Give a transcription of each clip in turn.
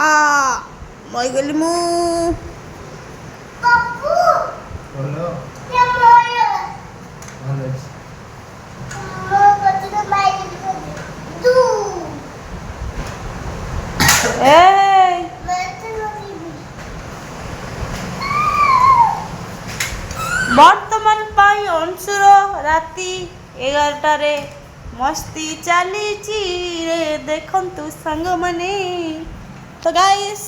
आ मरगली मु बाबू बोलो ये मोयो नॉलेज मो बच्चे माइक दू ए मैं तो नहीं बर्तमान पाई अंशुर राति 11टारे मस्ती चली रे देखंतु संग माने। तो गाइस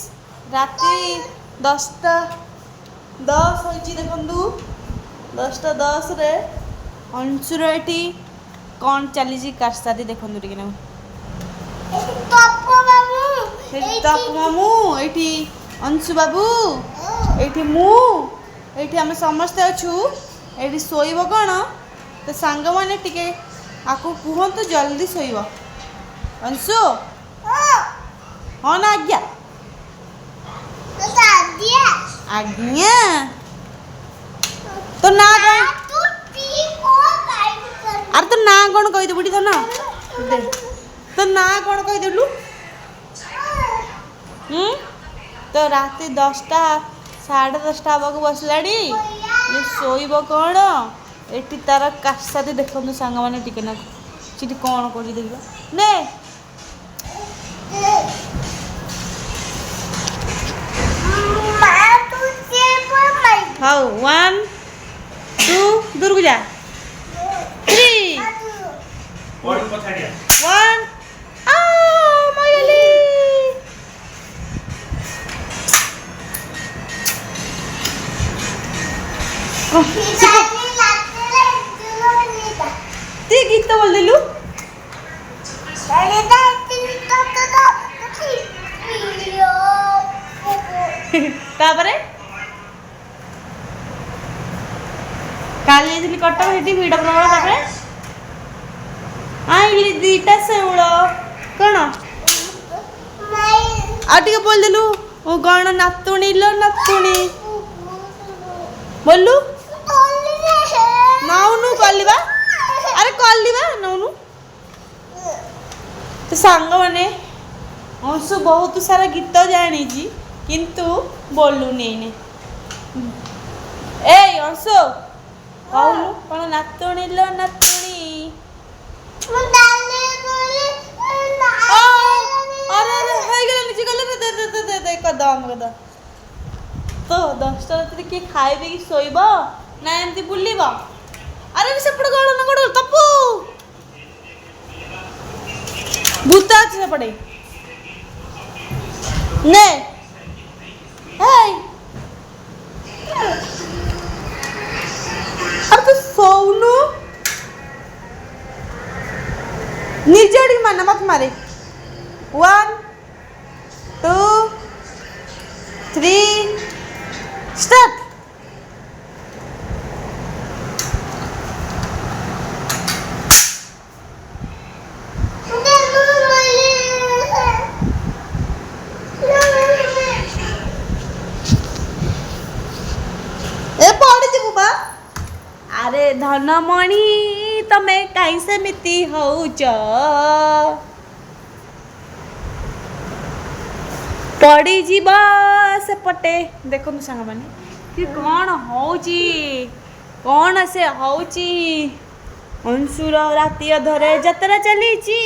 राति 10:10 होइची देखंतु 10:10 रे अंशुर एटी कौन चली कासादी देखंतु टिके ना पापा बाबू तक मामू एटी अंशु बाबू एटी मु एटी हम समस्त अछु एटी सोइबो कोन तो सांग माने टिके आको कुहंतु जल्दी सोइबो अंशु हाँ ना आज्ञा तो दादिया आज्ञा तो ना कौन तू टी को काई कर अरे तो ना कौन कहि दे बुढ़ी तो ना दे तो ना कौन कहि देलु तो राति 10टा 10:30 हवाक बसलाड़ी ये शोब कौन एटी तार कासादी देखते सांग मैंने टिके ना सीटी कौन कर देखा ने मां तू से पर माई हाउ 1 2 दूर को जा 3 बॉडी पछाड़िया 1 आ मयली दादी लाते ले जुलो नीता ती गीत तो बोल देलु दादी दादी तो वीडियो तापरे काली जाइली कटक हेटी भिड़ प्रबल तापरे आइली दीटा सेउल कौन माई आ टिके बोल देलु ओ गण नातुणी लो नातुणी बोलू तोली है नाउनु कलिबा अरे कलिबा नाउनु तो सांग माने अंशु बहुत सारा गीत जानी जी किंतु बोलू नहीं ने ए अंशु कहलु कौन नातुणी लो नातुणी मैं डालने बोले ओ अरे अरे हाय गला निचे गला दे दे दे दे दे कदम कदम तो 10टा राति किए खाइबे कि सोइब ना एमती बुलिब अरे सेपटे गड़ ना गड़ तपू भूत अच्छे सेपटे ने हाय अरे तो सोनु निजड़ी माना मत मारे 1 2 3 स्टार्ट ए पड़ी जी बुबा अरे धनमणि तमे काई सेमिति होउच पड़ी जीवा सेपटे देखो सांग माने कि कौन होउची कौन से होउची अंशुर राति अधरे यात्रा चलीची